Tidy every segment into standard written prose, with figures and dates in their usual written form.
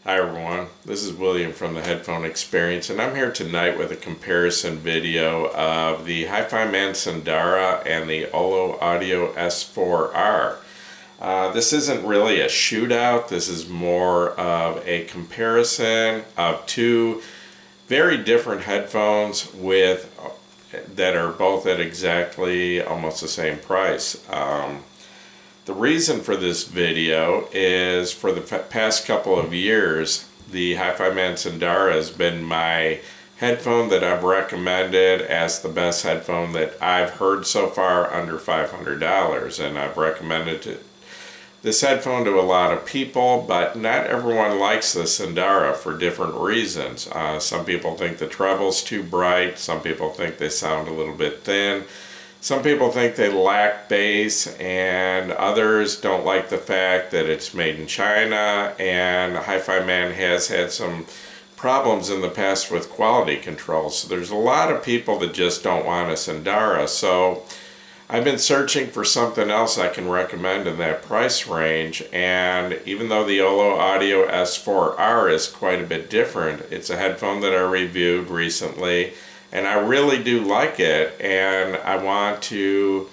Hi everyone, this is William from the Headphone Experience, and I'm here tonight with a comparison video of the Hifiman Sundara and the OLLO S4R. This isn't really a shootout, this is more of a comparison of two very different headphones that are both at exactly almost the same price. The reason for this video is for the past couple of years, the Hifiman Sundara has been my headphone that I've recommended as the best headphone that I've heard so far under $500, and I've recommended this headphone to a lot of people, but not everyone likes the Sundara for different reasons. Some people think the treble's too bright, some people think they sound a little bit thin. Some people think they lack bass, and others don't like the fact that it's made in China, and Hifiman has had some problems in the past with quality control. So there's a lot of people that just don't want a Sundara. So I've been searching for something else I can recommend in that price range, and even though the OLLO S4R is quite a bit different, it's a headphone that I reviewed recently. And I really do like it, and I want to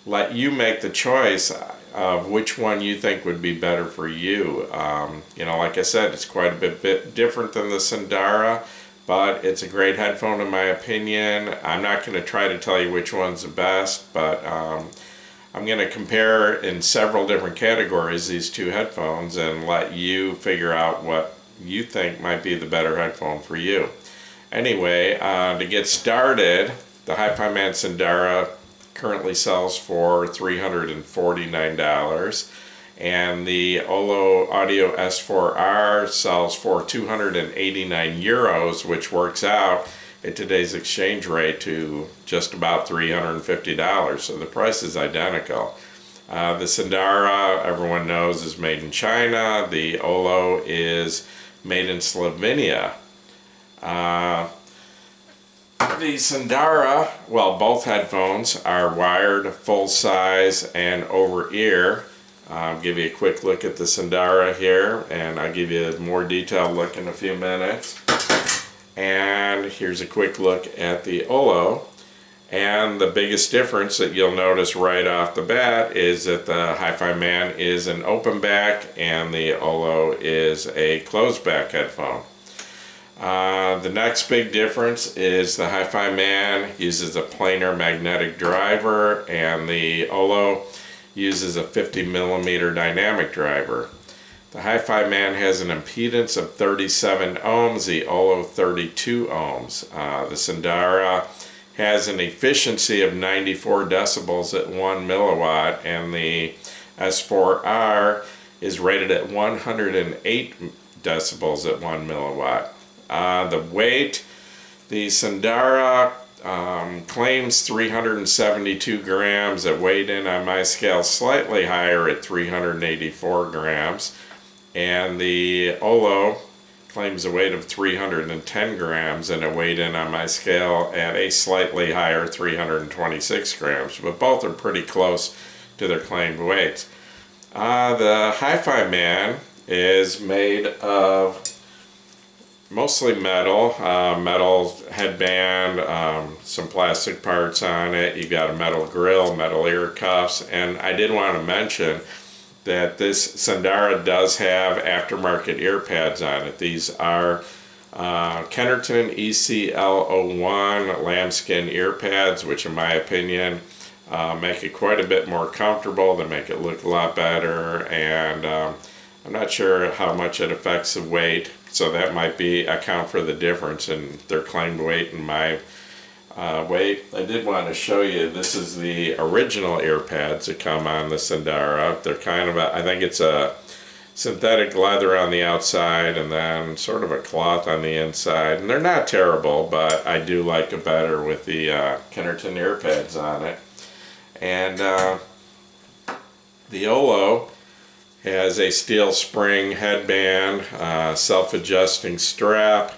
let you make the choice of which one you think would be better for you. Like I said, it's quite a bit different than the Sundara, but it's a great headphone in my opinion. I'm not going to try to tell you which one's the best, but I'm going to compare in several different categories these two headphones and let you figure out what you think might be the better headphone for you. Anyway, to get started, the Hifiman Sundara currently sells for $349, and the OLLO S4R sells for 289 euros, which works out at today's exchange rate to just about $350, so the price is identical. The Sundara, everyone knows, is made in China. The OLLO is made in Slovenia. The Sundara, well, both headphones are wired, full size, and over ear. I'll give you a quick look at the Sundara here, and I'll give you a more detailed look in a few minutes. And here's a quick look at the OLLO. And the biggest difference that you'll notice right off the bat is that the Hifiman is an open back and the OLLO is a closed back headphone. The next big difference is the Hifiman uses a planar magnetic driver and the OLLO uses a 50mm dynamic driver. The Hifiman has an impedance of 37 ohms, the OLLO 32 ohms. The Sundara has an efficiency of 94 decibels at 1 milliwatt, and the S4R is rated at 108 decibels at 1 milliwatt. The weight, the Sundara claims 372 grams. It weighed in on my scale slightly higher at 384 grams. And the OLLO claims a weight of 310 grams, and it weighed in on my scale at a slightly higher 326 grams. But both are pretty close to their claimed weights. The Hifiman is made of mostly metal, metal headband, some plastic parts on it. You got a metal grill, metal ear cuffs, and I did want to mention that this Sundara does have aftermarket ear pads on it. These are Kennerton ECL01 lambskin ear pads, which in my opinion make it quite a bit more comfortable. They make it look a lot better, and I'm not sure how much it affects the weight, so that might account for the difference in their claimed weight and my weight. I did want to show you, this is the original ear pads that come on the Sundara. They're kind of I think it's a synthetic leather on the outside and then sort of a cloth on the inside. And they're not terrible, but I do like it better with the Kennerton ear pads on it. And the OLLO has a steel spring headband, self-adjusting strap.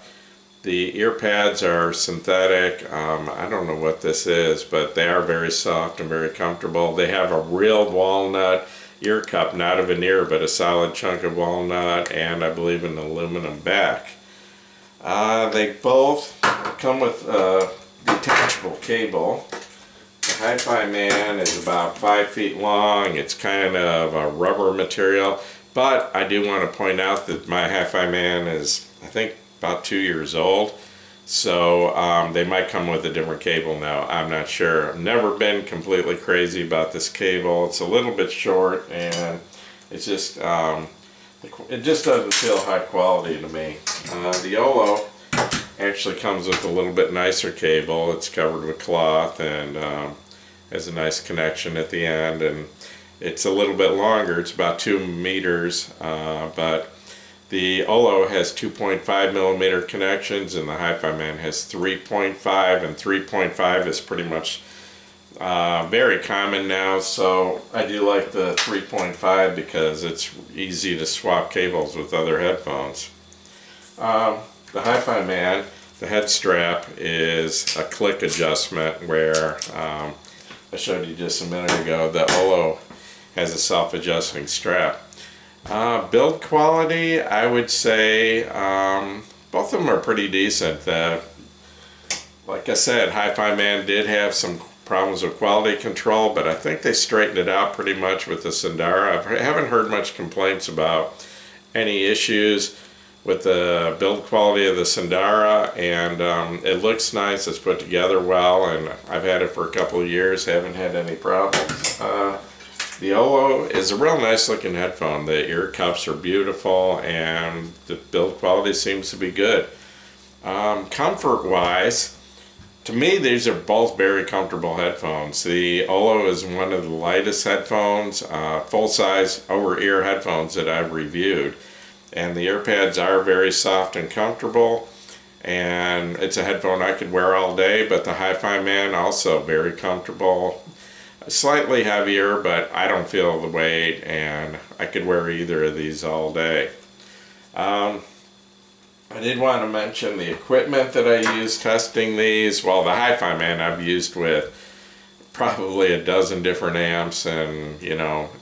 The ear pads are synthetic. I don't know what this is, but they are very soft and very comfortable. They have a real walnut ear cup, not a veneer, but a solid chunk of walnut, and I believe an aluminum back. They both come with a detachable cable. The Hifiman is about 5 feet long. It's kind of a rubber material, but I do want to point out that my Hifiman is, I think, about 2 years old. So they might come with a different cable now. I'm not sure. I've never been completely crazy about this cable. It's a little bit short, and it's just it just doesn't feel high quality to me. The Ollo actually comes with a little bit nicer cable. It's covered with cloth and has a nice connection at the end, and it's a little bit longer. It's about 2 meters, but the Ollo has 2.5 millimeter connections, and the Hifiman has 3.5, and 3.5 is pretty much very common now, so I do like the 3.5 because it's easy to swap cables with other headphones. The Hifiman, the head strap is a click adjustment where I showed you just a minute ago. The Ollo has a self-adjusting strap. Build quality, I would say both of them are pretty decent. Like I said, Hifiman did have some problems with quality control, but I think they straightened it out pretty much with the Sundara. I haven't heard much complaints about any issues with the build quality of the Sundara, and it looks nice. It's put together well, and I've had it for a couple of years, haven't had any problems. The Ollo is a real nice looking headphone. The ear cups are beautiful, and the build quality seems to be good. Comfort wise, to me these are both very comfortable headphones. The Ollo is one of the lightest headphones, full size over ear headphones that I've reviewed. And the ear pads are very soft and comfortable, and it's a headphone I could wear all day. But the Hifiman also very comfortable, slightly heavier, but I don't feel the weight, and I could wear either of these all day. I did want to mention the equipment that I use testing these. Well, the Hifiman I've used with probably a dozen different amps, and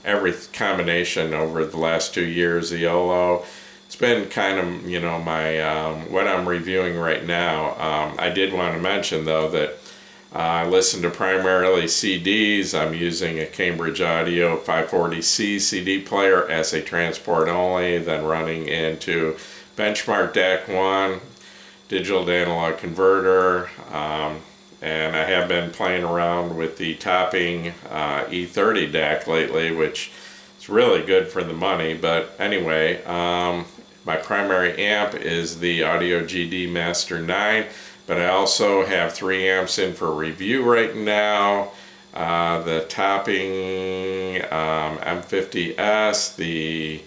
every combination over the last 2 years. The Ollo, it's been kind of my what I'm reviewing right now. I did want to mention though that I listen to primarily CDs. I'm using a Cambridge Audio 540C CD player as a transport only, then running into Benchmark DAC 1 digital to analog converter. And I have been playing around with the Topping E30 DAC lately, which is really good for the money. But anyway, my primary amp is the Audio GD Master 9, but I also have 3 amps in for review right now. The Topping M50S, the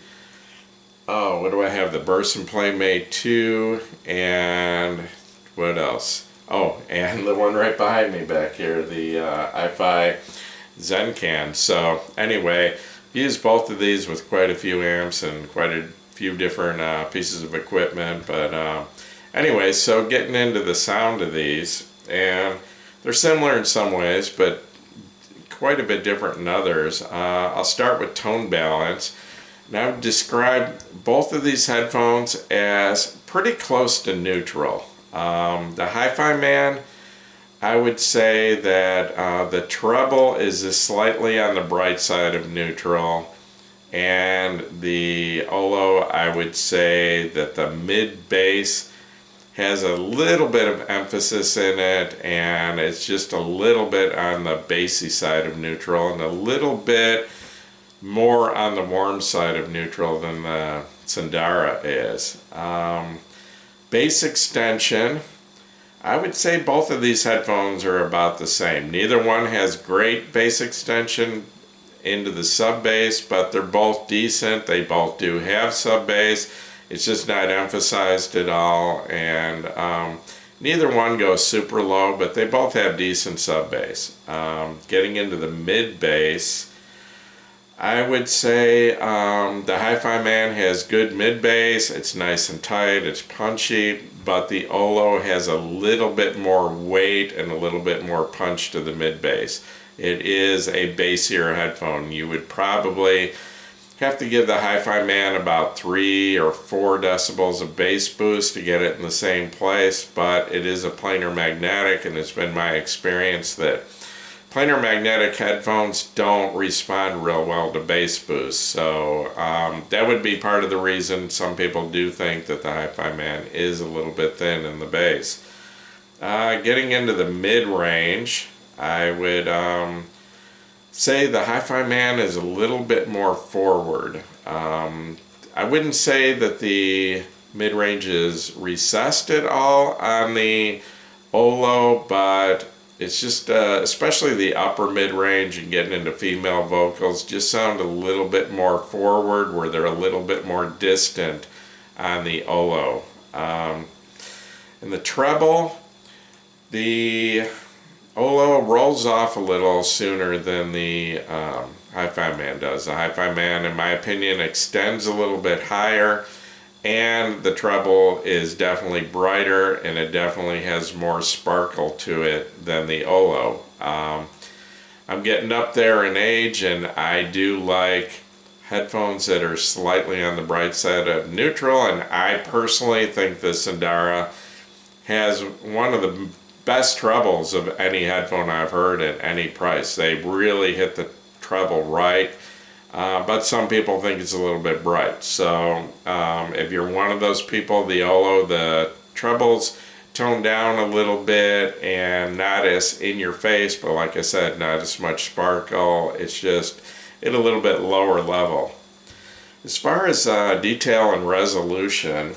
what do I have? The Burson Playmate 2, and what else? Oh, and the one right behind me back here, the iFi Zencan. So anyway, use both of these with quite a few amps and quite a few different pieces of equipment. But anyway, so getting into the sound of these, and they're similar in some ways, but quite a bit different in others. I'll start with tone balance. Now, I would describe both of these headphones as pretty close to neutral. The Hifiman, I would say that the treble is slightly on the bright side of neutral, and the Ollo, I would say that the mid bass has a little bit of emphasis in it, and it's just a little bit on the bassy side of neutral, and a little bit more on the warm side of neutral than the Sundara is. Bass extension, I would say both of these headphones are about the same. Neither one has great bass extension into the sub bass, but they're both decent. They both do have sub bass. It's just not emphasized at all, and neither one goes super low, but they both have decent sub bass. Getting into the mid bass, I would say the Hifiman has good mid bass. It's nice and tight, it's punchy, but the Ollo has a little bit more weight and a little bit more punch to the mid bass. it is a bassier headphone. You would probably have to give the Hifiman about 3 or 4 decibels of bass boost to get it in the same place, but it is a planar magnetic, and it's been my experience that planar magnetic headphones don't respond real well to bass boost. So that would be part of the reason some people do think that the Hifiman is a little bit thin in the bass. Getting into the mid-range, I would say the Hifiman is a little bit more forward. I wouldn't say that the mid-range is recessed at all on the Ollo, but it's just, especially the upper mid-range and getting into female vocals, just sound a little bit more forward, where they're a little bit more distant on the Ollo. In the treble, the Ollo rolls off a little sooner than the Hifiman does. The Hifiman, in my opinion, extends a little bit higher, and the treble is definitely brighter, and it definitely has more sparkle to it than the Ollo. I'm getting up there in age, and I do like headphones that are slightly on the bright side of neutral, and I personally think the Sundara has one of the best trebles of any headphone I've heard at any price. They really hit the treble right, but some people think it's a little bit bright. So if you're one of those people, the Ollo, the treble's toned down a little bit and not as in your face, but like I said, not as much sparkle. It's just at a little bit lower level. As far as detail and resolution,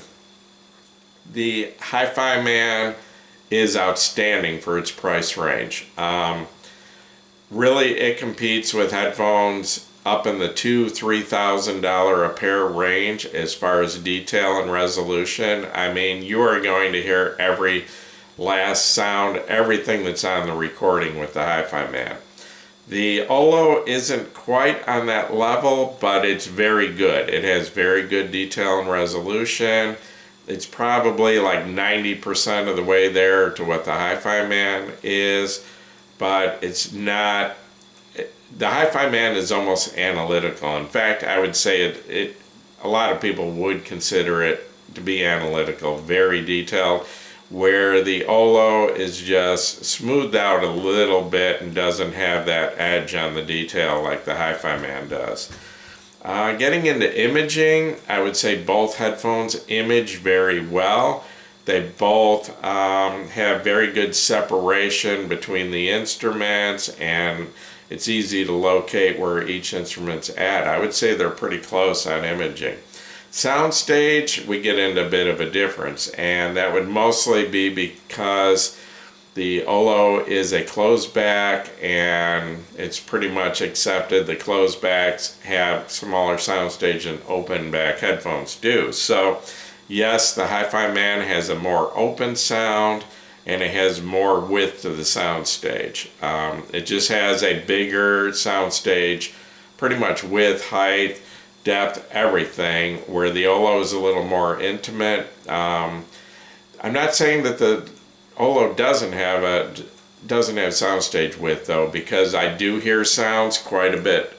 the Hifiman is outstanding for its price range. Really, it competes with headphones up in the $2,000–$3,000 a pair range as far as detail and resolution. I mean, you are going to hear every last sound, everything that's on the recording with the Hifiman. The Ollo isn't quite on that level, but it's very good. It has very good detail and resolution. It's probably like 90% of the way there to what the Hifiman is, but it's not. The Hifiman is almost analytical. In fact, I would say a lot of people would consider it to be analytical, very detailed, where the Ollo is just smoothed out a little bit and doesn't have that edge on the detail like the Hifiman does. Getting into imaging, I would say both headphones image very well. They both have very good separation between the instruments, and it's easy to locate where each instrument's at. I would say they're pretty close on imaging. Soundstage, we get into a bit of a difference, and that would mostly be because the Ollo is a closed back, and it's pretty much accepted the closed backs have smaller soundstage than open back headphones do. So yes, the Hifiman has a more open sound, and it has more width to the soundstage. It just has a bigger soundstage, pretty much width, height, depth, everything, where the Ollo is a little more intimate. I'm not saying that the Ollo doesn't have soundstage width though, because I do hear sounds quite a bit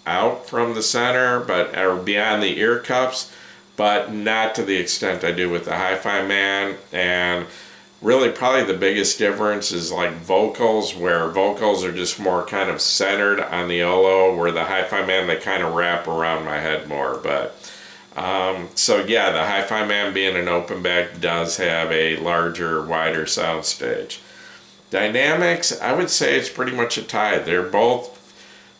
out from the center, or beyond the ear cups, but not to the extent I do with the Hifiman. And really, probably the biggest difference is like vocals, where vocals are just more kind of centered on the Ollo, where the Hifiman, they kind of wrap around my head more. But so yeah, the Hifiman being an open back does have a larger, wider soundstage. Dynamics, I would say it's pretty much a tie. They're both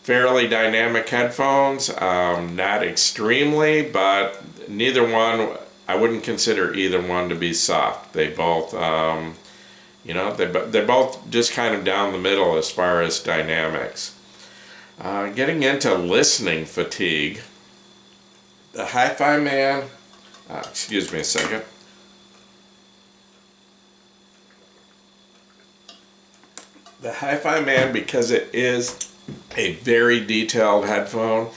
fairly dynamic headphones, not extremely, but neither one, I wouldn't consider either one to be soft. They both, they're both just kind of down the middle as far as dynamics. Getting into listening fatigue, the Hifiman, excuse me a second. The Hifiman, because it is a very detailed headphone,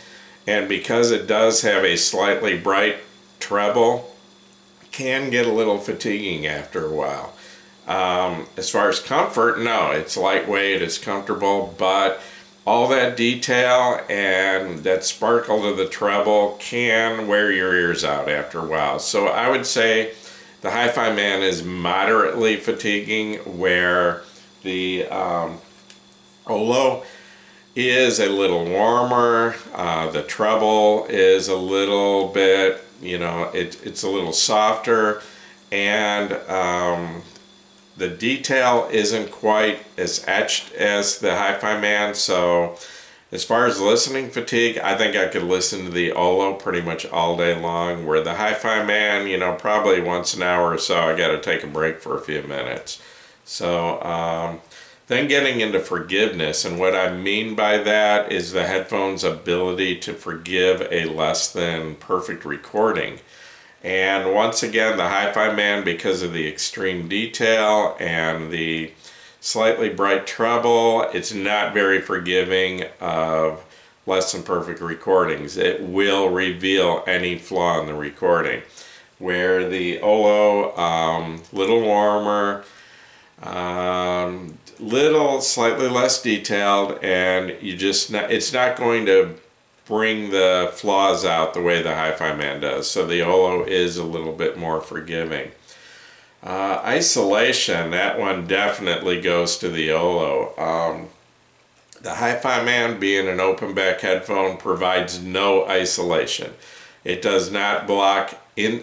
and because it does have a slightly bright treble, can get a little fatiguing after a while. As far as comfort, no, it's lightweight, it's comfortable, but all that detail and that sparkle to the treble can wear your ears out after a while. So I would say the Hifiman is moderately fatiguing, where the Ollo is a little warmer. The treble is a little bit, it's a little softer, and the detail isn't quite as etched as the Hifiman. So as far as listening fatigue, I think I could listen to the Ollo pretty much all day long, where the Hifiman, probably once an hour or so I got to take a break for a few minutes. So then getting into forgiveness, and what I mean by that is the headphone's ability to forgive a less than perfect recording. And once again, the Hifiman, because of the extreme detail and the slightly bright treble, it's not very forgiving of less than perfect recordings. It will reveal any flaw in the recording. Where the Ollo, little warmer, little slightly less detailed, and it's not going to bring the flaws out the way the Hifiman does. So the Ollo is a little bit more forgiving. Isolation, that one definitely goes to the Ollo. The Hifiman, being an open back headphone, provides no isolation. It does not block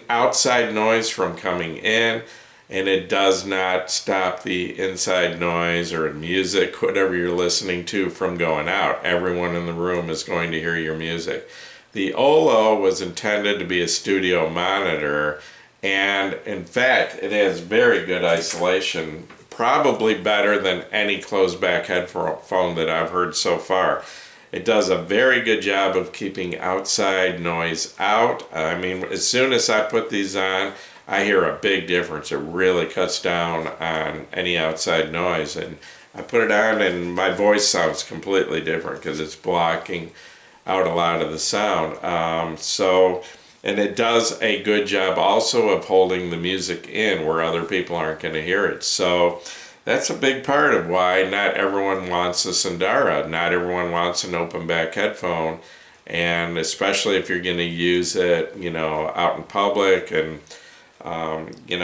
outside noise from coming in, and it does not stop the inside noise or music, whatever you're listening to, from going out. Everyone in the room is going to hear your music. The Ollo was intended to be a studio monitor, and in fact, it has very good isolation, probably better than any closed back headphone that I've heard so far. It does a very good job of keeping outside noise out. I mean, as soon as I put these on, I hear a big difference. It really cuts down on any outside noise, and I put it on and my voice sounds completely different because it's blocking out a lot of the sound. And it does a good job also of holding the music in where other people aren't going to hear it. So that's a big part of why not everyone wants a Sundara. Not everyone wants an open back headphone, and especially if you're going to use it, out in public, and you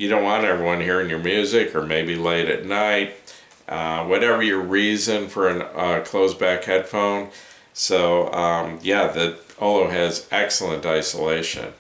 don't want everyone hearing your music, or maybe late at night, whatever your reason for a closed back headphone. So the Ollo has excellent isolation.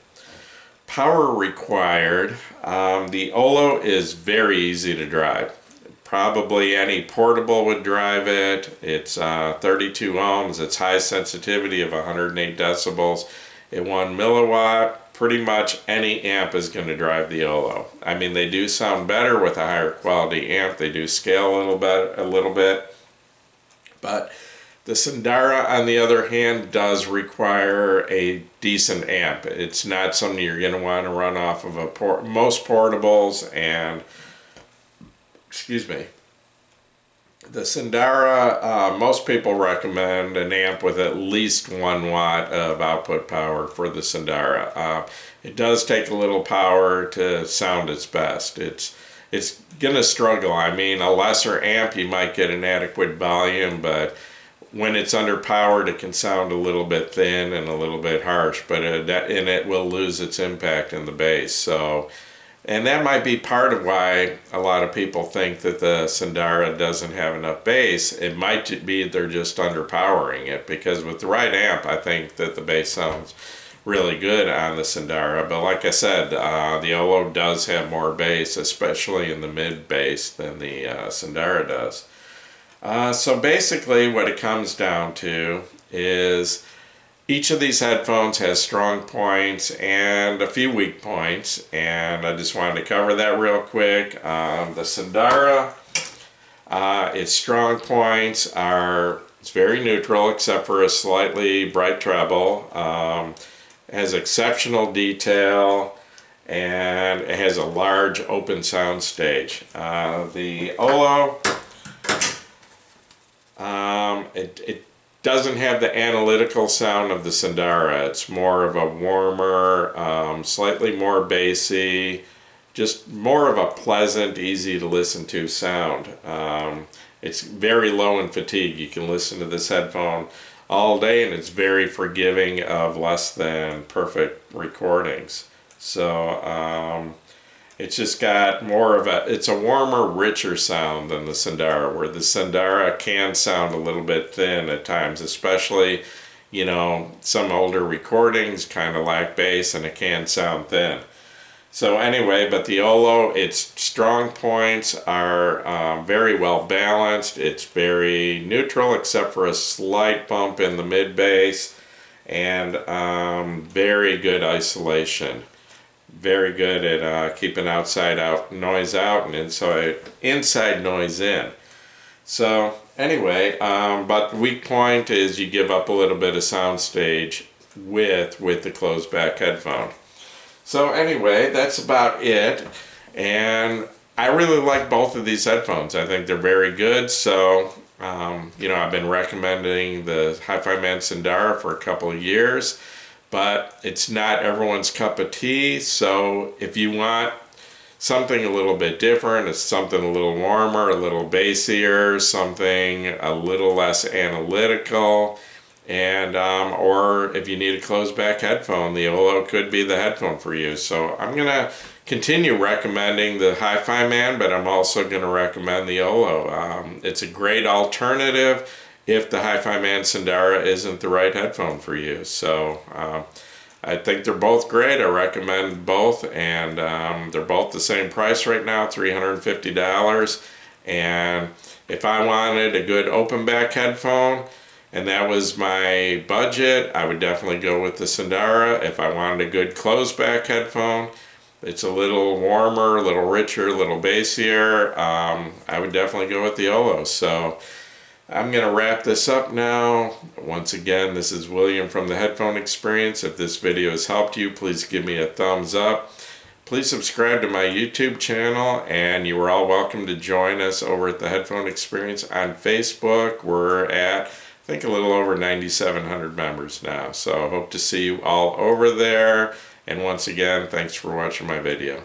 Power required. The Ollo is very easy to drive. Probably any portable would drive it. It's 32 ohms. It's high sensitivity of 108 decibels at 1 milliwatt. Pretty much any amp is going to drive the Ollo. I mean, they do sound better with a higher quality amp. They do scale a little bit. But the Sundara, on the other hand, does require a decent amp. It's not something you're going to want to run off of most portables. And the Sundara, most people recommend an amp with at least 1 watt of output power for the Sundara. It does take a little power to sound its best. It's going to struggle. I mean, a lesser amp, you might get an adequate volume, but when it's underpowered, it can sound a little bit thin and a little bit harsh, but it will lose its impact in the bass. So, and that might be part of why a lot of people think that the Sundara doesn't have enough bass. It might be they're just underpowering it, because with the right amp, I think that the bass sounds really good on the Sundara. But like I said, the Ollo does have more bass, especially in the mid bass, than the Sundara does. So basically what it comes down to is each of these headphones has strong points and a few weak points, and I just wanted to cover that real quick. The Sundara, its strong points are, it's very neutral except for a slightly bright treble. It has exceptional detail, and it has a large open sound stage. The Ollo, it doesn't have the analytical sound of the Sundara. It's more of a warmer, slightly more bassy, just more of a pleasant, easy to listen to sound. it's very low in fatigue. You can listen to this headphone all day, and it's very forgiving of less than perfect recordings. So it's just got more of it's a warmer, richer sound than the Sundara, where the Sundara can sound a little bit thin at times, especially, you know, some older recordings kind of lack bass and it can sound thin. So anyway, but the Ollo, its strong points are very well balanced. It's very neutral except for a slight bump in the mid bass, and very good isolation. Very good at keeping outside noise out and inside noise in. So anyway, but the weak point is you give up a little bit of soundstage with the closed back headphone. So anyway, that's about it, and I really like both of these headphones. I think they're very good. So you know, I've been recommending the Hifiman Sundara for a couple of years, but it's not everyone's cup of tea. So if you want something a little bit different, it's something a little warmer, a little bassier, something a little less analytical, and or if you need a closed back headphone, the Ollo could be the headphone for you. So I'm gonna continue recommending the Hifiman, but I'm also gonna recommend the Ollo. It's a great alternative if the Hifiman Sundara isn't the right headphone for you. So I think they're both great. I recommend both, and they're both the same price right now, $350. And if I wanted a good open back headphone and that was my budget, I would definitely go with the Sundara. If I wanted a good closed back headphone, it's a little warmer, a little richer, a little bassier, I would definitely go with the Ollo. So I'm going to wrap this up now. Once again, this is William from the Headphone Experience. If this video has helped you, please give me a thumbs up. Please subscribe to my YouTube channel, and you are all welcome to join us over at the Headphone Experience on Facebook. We're at, I think, a little over 9,700 members now. So I hope to see you all over there. And once again, thanks for watching my video.